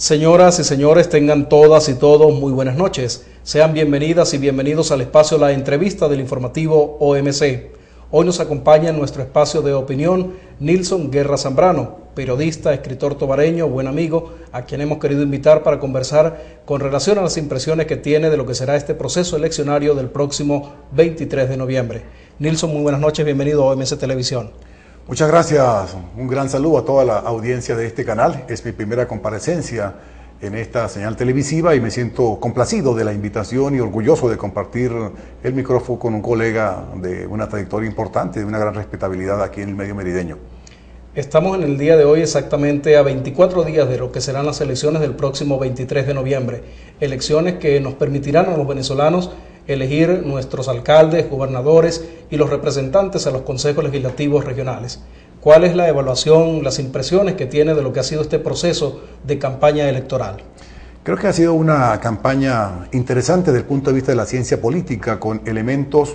Señoras y señores, tengan todas y todos muy buenas noches. Sean bienvenidas y bienvenidos al espacio La Entrevista del informativo OMC. Hoy nos acompaña en nuestro espacio de opinión Nilson Guerra Zambrano, periodista, escritor tobareño, buen amigo, a quien hemos querido invitar para conversar con relación a las impresiones que tiene de lo que será este proceso eleccionario del próximo 23 de noviembre. Nilson, muy buenas noches, bienvenido a OMC Televisión. Muchas gracias, un gran saludo a toda la audiencia de este canal. Es mi primera comparecencia en esta señal televisiva y me siento complacido de la invitación y orgulloso de compartir el micrófono con un colega de una trayectoria importante, de una gran respetabilidad aquí en el medio merideño. Estamos en el día de hoy exactamente a 24 días de lo que serán las elecciones del próximo 23 de noviembre. Elecciones que nos permitirán a los venezolanos elegir nuestros alcaldes, gobernadores y los representantes a los consejos legislativos regionales. ¿Cuál es la evaluación, las impresiones que tiene de lo que ha sido este proceso de campaña electoral? Creo que ha sido una campaña interesante desde el punto de vista de la ciencia política, con elementos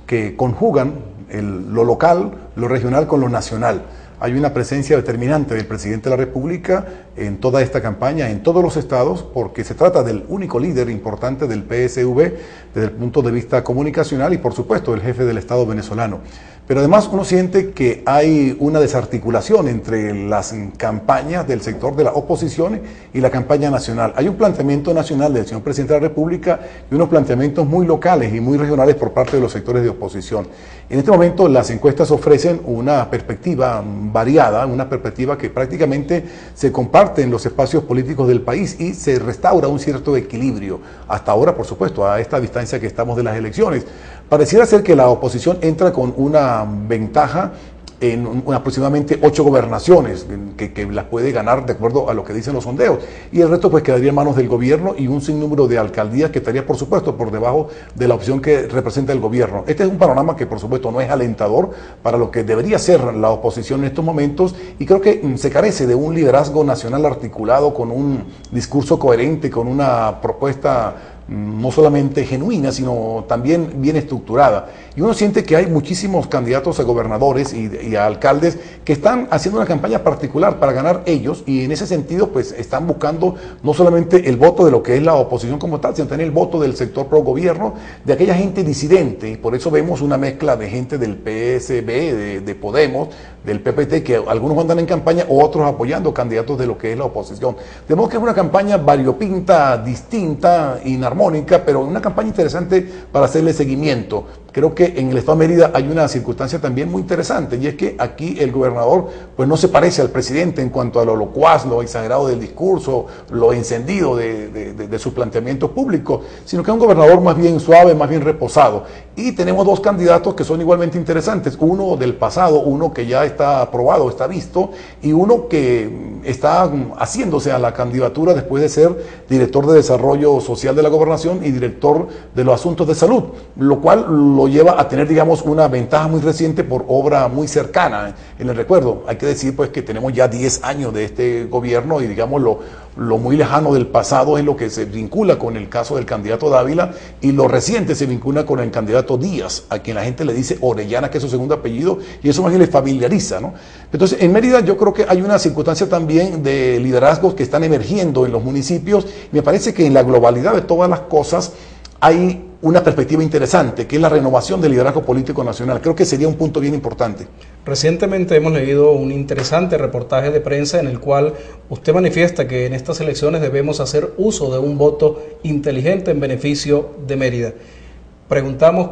que conjugan lo local, lo regional con lo nacional. Hay una presencia determinante del presidente de la República en toda esta campaña, en todos los estados, porque se trata del único líder importante del PSV desde el punto de vista comunicacional y, por supuesto, el jefe del Estado venezolano. Pero además uno siente que hay una desarticulación entre las campañas del sector de la oposición y la campaña nacional. Hay un planteamiento nacional del señor presidente de la República y unos planteamientos muy locales y muy regionales por parte de los sectores de oposición. En este momento las encuestas ofrecen una perspectiva variada, una perspectiva que prácticamente se comparte en los espacios políticos del país y se restaura un cierto equilibrio. Hasta ahora, por supuesto, a esta distancia que estamos de las elecciones. Pareciera ser que la oposición entra con una ventaja en aproximadamente 8 gobernaciones que las puede ganar de acuerdo a lo que dicen los sondeos, y el resto pues quedaría en manos del gobierno y un sinnúmero de alcaldías que estaría por supuesto por debajo de la opción que representa el gobierno. Este es un panorama que por supuesto no es alentador para lo que debería ser la oposición en estos momentos, y creo que se carece de un liderazgo nacional articulado con un discurso coherente, con una propuesta no solamente genuina, sino también bien estructurada. Y uno siente que hay muchísimos candidatos a gobernadores y a alcaldes que están haciendo una campaña particular para ganar ellos, y en ese sentido pues están buscando no solamente el voto de lo que es la oposición como tal, sino también el voto del sector pro gobierno, de aquella gente disidente, y por eso vemos una mezcla de gente del PSB, de Podemos, del PPT, que algunos andan en campaña, otros apoyando candidatos de lo que es la oposición. De modo que es una campaña variopinta, distinta, inarmónica, pero una campaña interesante para hacerle seguimiento. Creo que en el estado de Mérida hay una circunstancia también muy interesante, y es que aquí el gobernador pues no se parece al presidente en cuanto a lo locuaz, lo exagerado del discurso, lo encendido de sus planteamientos públicos, sino que es un gobernador más bien suave, más bien reposado. Y tenemos dos candidatos que son igualmente interesantes, uno del pasado, uno que ya está aprobado, está visto, y uno que está haciéndose a la candidatura después de ser director de Desarrollo Social de la Gobernación y director de los Asuntos de Salud, lo cual lo lleva a tener, digamos, una ventaja muy reciente por obra muy cercana en el recuerdo. Hay que decir pues que tenemos ya 10 años de este gobierno, y digamos lo muy lejano del pasado es lo que se vincula con el caso del candidato Dávila, y lo reciente se vincula con el candidato Díaz, a quien la gente le dice Orellana, que es su segundo apellido, y eso más bien le familiariza, ¿no? Entonces, en Mérida yo creo que hay una circunstancia también de liderazgos que están emergiendo en los municipios. Me parece que en la globalidad de todas las cosas hay una perspectiva interesante, que es la renovación del liderazgo político nacional. Creo que sería un punto bien importante. Recientemente hemos leído un interesante reportaje de prensa en el cual usted manifiesta que en estas elecciones debemos hacer uso de un voto inteligente en beneficio de Mérida. Preguntamos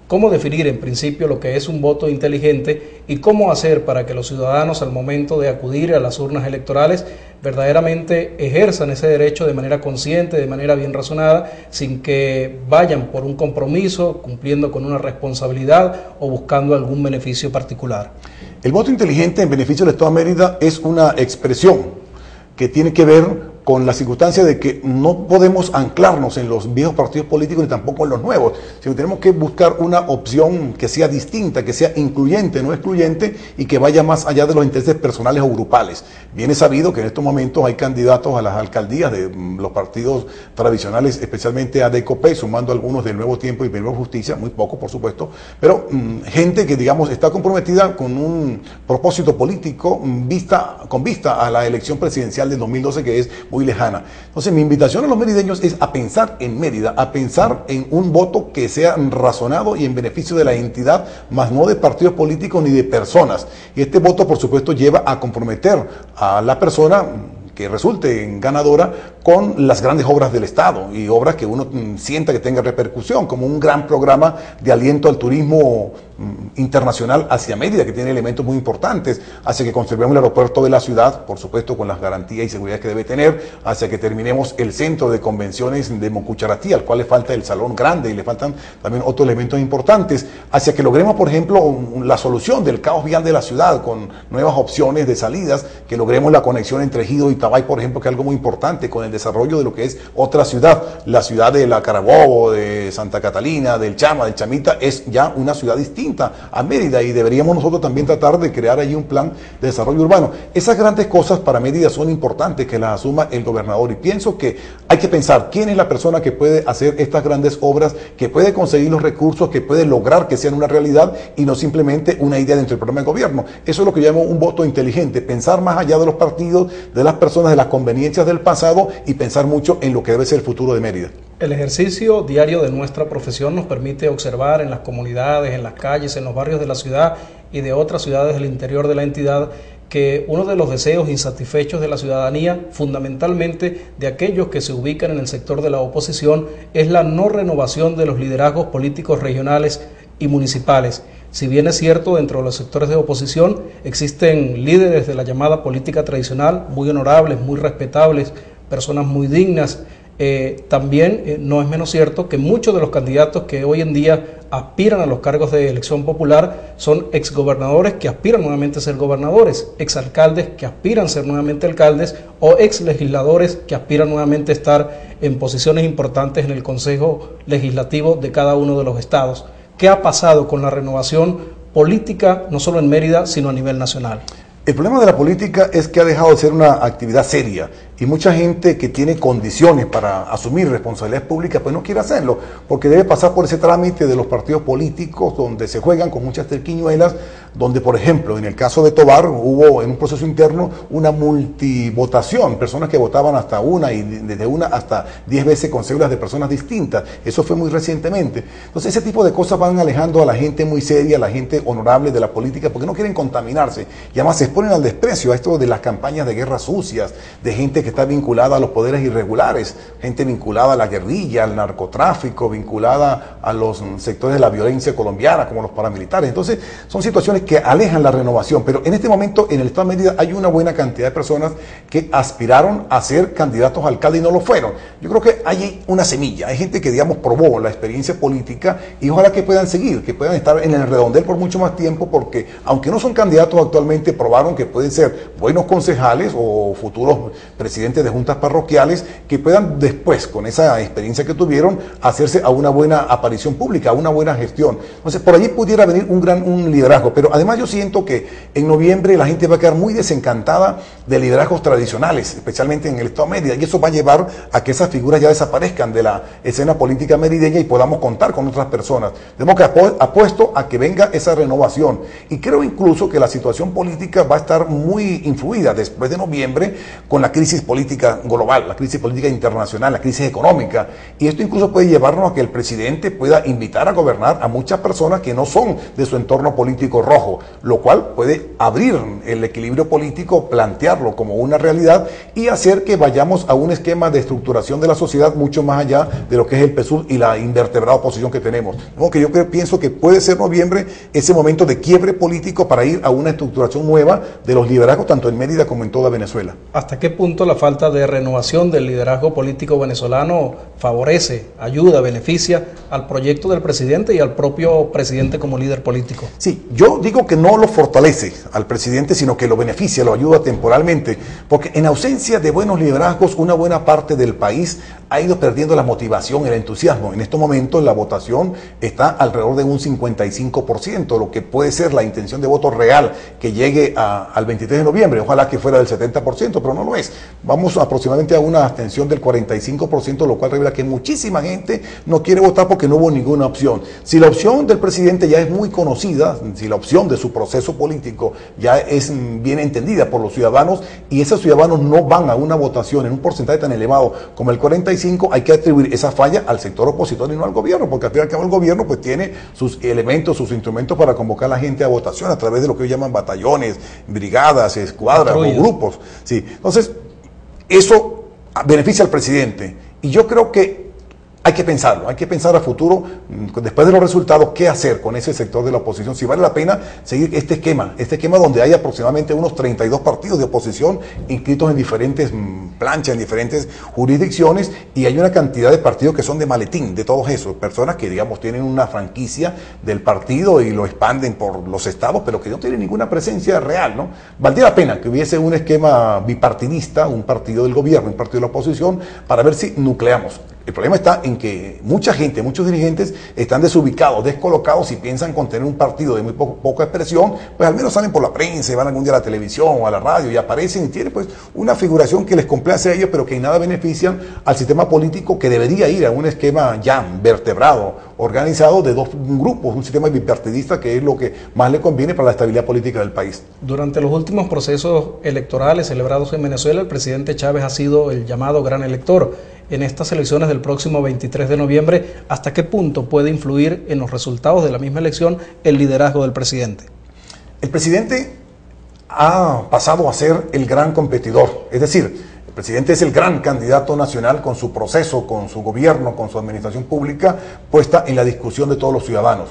cómo definir en principio lo que es un voto inteligente y cómo hacer para que los ciudadanos al momento de acudir a las urnas electorales verdaderamente ejerzan ese derecho de manera consciente, de manera bien razonada, sin que vayan por un compromiso, cumpliendo con una responsabilidad o buscando algún beneficio particular. El voto inteligente en beneficio del Estado de Mérida es una expresión que tiene que ver con la circunstancia de que no podemos anclarnos en los viejos partidos políticos ni tampoco en los nuevos, sino que tenemos que buscar una opción que sea distinta, que sea incluyente, no excluyente, y que vaya más allá de los intereses personales o grupales. Bien es sabido que en estos momentos hay candidatos a las alcaldías de los partidos tradicionales, especialmente a DECOPE, sumando algunos del Nuevo Tiempo y Primero Justicia, muy poco por supuesto, pero gente que digamos está comprometida con un propósito político con vista a la elección presidencial del 2012, que es muy lejana. Entonces mi invitación a los merideños es a pensar en Mérida, a pensar en un voto que sea razonado y en beneficio de la entidad, más no de partidos políticos ni de personas. Y este voto, por supuesto, lleva a comprometer a la persona que resulte ganadora con las grandes obras del Estado y obras que uno sienta que tenga repercusión, como un gran programa de aliento al turismo internacional hacia Mérida, que tiene elementos muy importantes, hacia que conservemos el aeropuerto de la ciudad, por supuesto con las garantías y seguridad que debe tener, hacia que terminemos el centro de convenciones de Moncucharatí, al cual le falta el salón grande y le faltan también otros elementos importantes, hacia que logremos, por ejemplo, la solución del caos vial de la ciudad con nuevas opciones de salidas, que logremos la conexión entre Ejido y Tabay, por ejemplo, que es algo muy importante con el desarrollo de lo que es otra ciudad, la ciudad de la Carabobo, de Santa Catalina, del Chama, del Chamita, es ya una ciudad distinta a Mérida y deberíamos nosotros también tratar de crear allí un plan de desarrollo urbano. Esas grandes cosas para Mérida son importantes que las asuma el gobernador y pienso que hay que pensar quién es la persona que puede hacer estas grandes obras, que puede conseguir los recursos, que puede lograr que sean una realidad y no simplemente una idea dentro del programa de gobierno. Eso es lo que llamo un voto inteligente, pensar más allá de los partidos, de las personas, de las conveniencias del pasado y pensar mucho en lo que debe ser el futuro de Mérida. El ejercicio diario de nuestra profesión nos permite observar en las comunidades, en las calles, en los barrios de la ciudad y de otras ciudades del interior de la entidad que uno de los deseos insatisfechos de la ciudadanía, fundamentalmente de aquellos que se ubican en el sector de la oposición, es la no renovación de los liderazgos políticos regionales y municipales. Si bien es cierto, dentro de los sectores de oposición existen líderes de la llamada política tradicional, muy honorables, muy respetables, personas muy dignas, también no es menos cierto que muchos de los candidatos que hoy en día aspiran a los cargos de elección popular son exgobernadores que aspiran nuevamente a ser gobernadores, exalcaldes que aspiran a ser nuevamente alcaldes o exlegisladores que aspiran nuevamente a estar en posiciones importantes en el Consejo Legislativo de cada uno de los estados. ¿Qué ha pasado con la renovación política, no solo en Mérida, sino a nivel nacional? El problema de la política es que ha dejado de ser una actividad seria y mucha gente que tiene condiciones para asumir responsabilidades públicas pues no quiere hacerlo porque debe pasar por ese trámite de los partidos políticos donde se juegan con muchas triquiñuelas, donde por ejemplo en el caso de Tovar hubo en un proceso interno una multivotación, personas que votaban hasta una y desde una hasta 10 veces con cédulas de personas distintas, eso fue muy recientemente. Entonces ese tipo de cosas van alejando a la gente muy seria, a la gente honorable de la política porque no quieren contaminarse y además se exponen al desprecio a esto de las campañas de guerras sucias, de gente que está vinculada a los poderes irregulares, gente vinculada a la guerrilla, al narcotráfico, vinculada a los sectores de la violencia colombiana, como los paramilitares. Entonces, son situaciones que alejan la renovación, pero en este momento en el Estado de Mérida hay una buena cantidad de personas que aspiraron a ser candidatos a alcalde y no lo fueron. Yo creo que hay una semilla, hay gente que, digamos, probó la experiencia política y ojalá que puedan seguir, que puedan estar en el redondel por mucho más tiempo, porque aunque no son candidatos actualmente, probaron que pueden ser buenos concejales o futuros presidentes de juntas parroquiales que puedan después, con esa experiencia que tuvieron, hacerse a una buena aparición pública, a una buena gestión. Entonces, por allí pudiera venir un liderazgo, pero además yo siento que en noviembre la gente va a quedar muy desencantada de liderazgos tradicionales, especialmente en el Estado de Mérida, y eso va a llevar a que esas figuras ya desaparezcan de la escena política merideña y podamos contar con otras personas. Tenemos que apuesto a que venga esa renovación, y creo incluso que la situación política va a estar muy influida después de noviembre con la crisis política global, la crisis política internacional, la crisis económica, y esto incluso puede llevarnos a que el presidente pueda invitar a gobernar a muchas personas que no son de su entorno político rojo, lo cual puede abrir el equilibrio político, plantearlo como una realidad y hacer que vayamos a un esquema de estructuración de la sociedad mucho más allá de lo que es el PSUV y la invertebrada oposición que tenemos. Que yo pienso que puede ser noviembre ese momento de quiebre político para ir a una estructuración nueva de los liderazgos tanto en Mérida como en toda Venezuela. ¿Hasta qué punto la falta de renovación del liderazgo político venezolano favorece, ayuda, beneficia al proyecto del presidente y al propio presidente como líder político? Sí, yo digo que no lo fortalece al presidente, sino que lo beneficia, lo ayuda temporalmente, porque en ausencia de buenos liderazgos, una buena parte del país ha ido perdiendo la motivación, el entusiasmo. En estos momentos la votación está alrededor de un 55%, lo que puede ser la intención de voto real que llegue al 23 de noviembre. Ojalá que fuera del 70%, pero no lo es. vamos aproximadamente a una abstención del 45%, lo cual revela que muchísima gente no quiere votar porque no hubo ninguna opción. Si la opción del presidente ya es muy conocida, si la opción de su proceso político ya es bien entendida por los ciudadanos y esos ciudadanos no van a una votación en un porcentaje tan elevado como el 45%, hay que atribuir esa falla al sector opositor y no al gobierno, porque al fin y al cabo el gobierno pues tiene sus elementos, sus instrumentos para convocar a la gente a votación a través de lo que hoy llaman batallones, brigadas, escuadras o grupos. Sí. Entonces, eso beneficia al presidente. Y yo creo que hay que pensarlo, hay que pensar a futuro, después de los resultados, qué hacer con ese sector de la oposición, si vale la pena seguir este esquema donde hay aproximadamente unos 32 partidos de oposición inscritos en diferentes planchas, en diferentes jurisdicciones, y hay una cantidad de partidos que son de maletín, de todos esos, personas que digamos tienen una franquicia del partido y lo expanden por los estados, pero que no tienen ninguna presencia real, ¿no? Valdría la pena que hubiese un esquema bipartidista, un partido del gobierno, un partido de la oposición, para ver si nucleamos. El problema está en que mucha gente, muchos dirigentes están desubicados, descolocados y piensan con tener un partido de muy poca expresión, pues al menos salen por la prensa, van algún día a la televisión o a la radio y aparecen y tienen pues una figuración que les complace a ellos, pero que en nada benefician al sistema político que debería ir a un esquema ya vertebrado, organizado de dos grupos, un sistema bipartidista que es lo que más le conviene para la estabilidad política del país. Durante los últimos procesos electorales celebrados en Venezuela, el presidente Chávez ha sido el llamado gran elector. En estas elecciones del próximo 23 de noviembre, ¿hasta qué punto puede influir en los resultados de la misma elección el liderazgo del presidente? El presidente ha pasado a ser el gran competidor, es decir, el presidente es el gran candidato nacional con su proceso, con su gobierno, con su administración pública puesta en la discusión de todos los ciudadanos.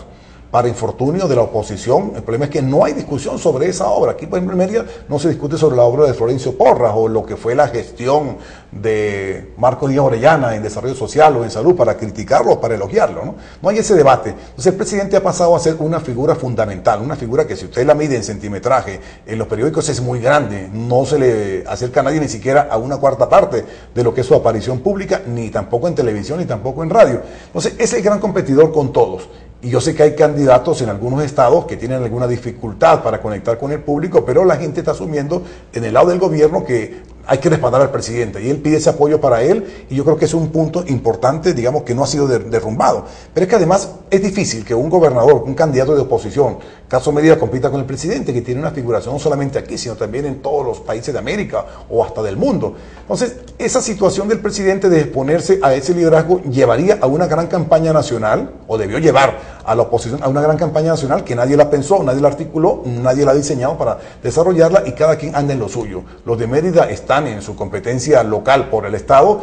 Para infortunio de la oposición, el problema es que no hay discusión sobre esa obra. Aquí, por ejemplo, en Mérida no se discute sobre la obra de Florencio Porras o lo que fue la gestión de Marcos Díaz Orellana en desarrollo social o en salud para criticarlo o para elogiarlo, ¿no? No hay ese debate. Entonces el presidente ha pasado a ser una figura fundamental, una figura que si usted la mide en centimetraje en los periódicos es muy grande, no se le acerca a nadie ni siquiera a una cuarta parte de lo que es su aparición pública, ni tampoco en televisión, ni tampoco en radio. Entonces es el gran competidor con todos. Y yo sé que hay candidatos en algunos estados que tienen alguna dificultad para conectar con el público, pero la gente está asumiendo en el lado del gobierno que hay que respaldar al presidente y él pide ese apoyo para él y yo creo que es un punto importante, digamos, que no ha sido derrumbado. Pero es que además es difícil que un gobernador, un candidato de oposición, caso Mérida, compita con el presidente, que tiene una figuración no solamente aquí, sino también en todos los países de América o hasta del mundo. Entonces, esa situación del presidente de exponerse a ese liderazgo llevaría a una gran campaña nacional, o debió llevar a la oposición a una gran campaña nacional que nadie la pensó, nadie la articuló, nadie la ha diseñado para desarrollarla y cada quien anda en lo suyo. Los de Mérida están en su competencia local por el Estado,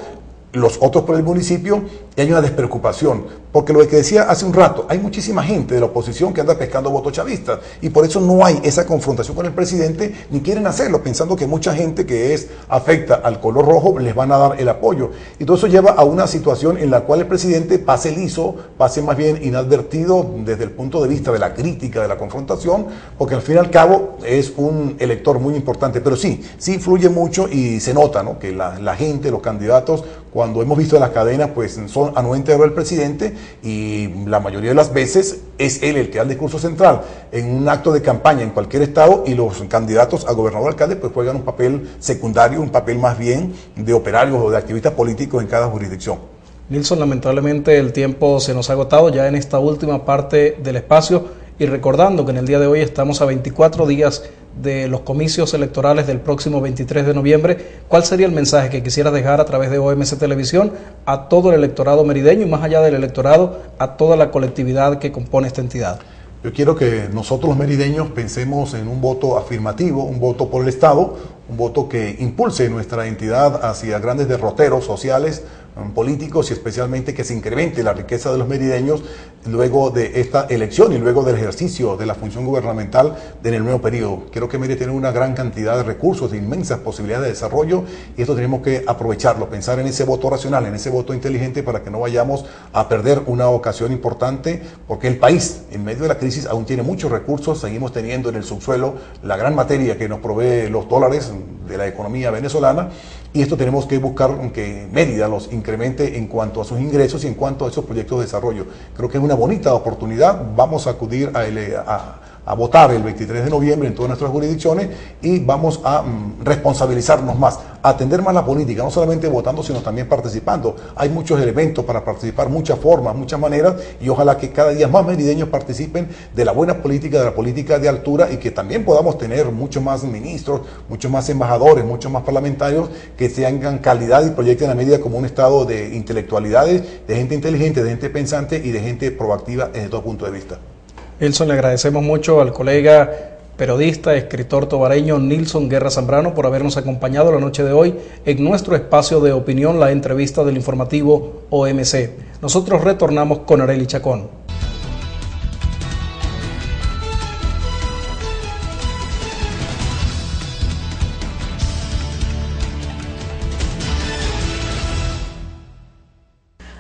los otros por el municipio, y hay una despreocupación, porque lo que decía hace un rato, hay muchísima gente de la oposición que anda pescando votos chavistas, y por eso no hay esa confrontación con el presidente, ni quieren hacerlo, pensando que mucha gente que es afecta al color rojo les van a dar el apoyo, y todo eso lleva a una situación en la cual el presidente pase liso, pase más bien inadvertido desde el punto de vista de la crítica, de la confrontación, porque al fin y al cabo es un elector muy importante, pero sí influye mucho y se nota, ¿no?, que la gente, los candidatos, cuando hemos visto en las cadenas, pues son anuentes del presidente y la mayoría de las veces es él el que da el discurso central en un acto de campaña en cualquier estado y los candidatos a gobernador o alcalde pues juegan un papel secundario, un papel más bien de operarios o de activistas políticos en cada jurisdicción. Nilson, lamentablemente el tiempo se nos ha agotado ya en esta última parte del espacio y recordando que en el día de hoy estamos a 24 días de los comicios electorales del próximo 23 de noviembre, ¿cuál sería el mensaje que quisiera dejar a través de OMS Televisión a todo el electorado merideño y más allá del electorado, a toda la colectividad que compone esta entidad? Yo quiero que nosotros los merideños pensemos en un voto afirmativo, un voto por el Estado, un voto que impulse nuestra entidad hacia grandes derroteros sociales, políticos y especialmente que se incremente la riqueza de los merideños luego de esta elección y luego del ejercicio de la función gubernamental en el nuevo periodo. Creo que Mérida tiene una gran cantidad de recursos, de inmensas posibilidades de desarrollo y esto tenemos que aprovecharlo, pensar en ese voto racional, en ese voto inteligente para que no vayamos a perder una ocasión importante porque el país en medio de la crisis aún tiene muchos recursos, seguimos teniendo en el subsuelo la gran materia que nos provee los dólares de la economía venezolana y esto tenemos que buscar que Mérida los incremente en cuanto a sus ingresos y en cuanto a esos proyectos de desarrollo. Creo que es una bonita oportunidad, vamos a acudir a a votar el 23 de noviembre en todas nuestras jurisdicciones y vamos a responsabilizarnos más, a atender más la política, no solamente votando, sino también participando. Hay muchos elementos para participar, muchas formas, muchas maneras, y ojalá que cada día más merideños participen de la buena política, de la política de altura, y que también podamos tener muchos más ministros, muchos más embajadores, muchos más parlamentarios que tengan calidad y proyecten a Mérida como un estado de intelectualidades, de gente inteligente, de gente pensante y de gente proactiva desde todo punto de vista. Nilson, le agradecemos mucho al colega periodista, escritor tobareño Nilson Guerra Zambrano por habernos acompañado la noche de hoy en nuestro espacio de opinión, la entrevista del informativo OMC. Nosotros retornamos con Arely Chacón.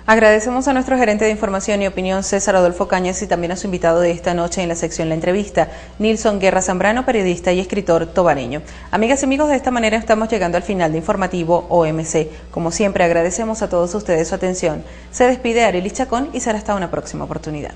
Agradecemos a nuestro gerente de información y opinión, César Adolfo Cañas, y también a su invitado de esta noche en la sección La Entrevista, Nilson Guerra Zambrano, periodista y escritor tobareño. Amigas y amigos, de esta manera estamos llegando al final de Informativo OMC. Como siempre, agradecemos a todos ustedes su atención. Se despide Arely Chacón y será hasta una próxima oportunidad.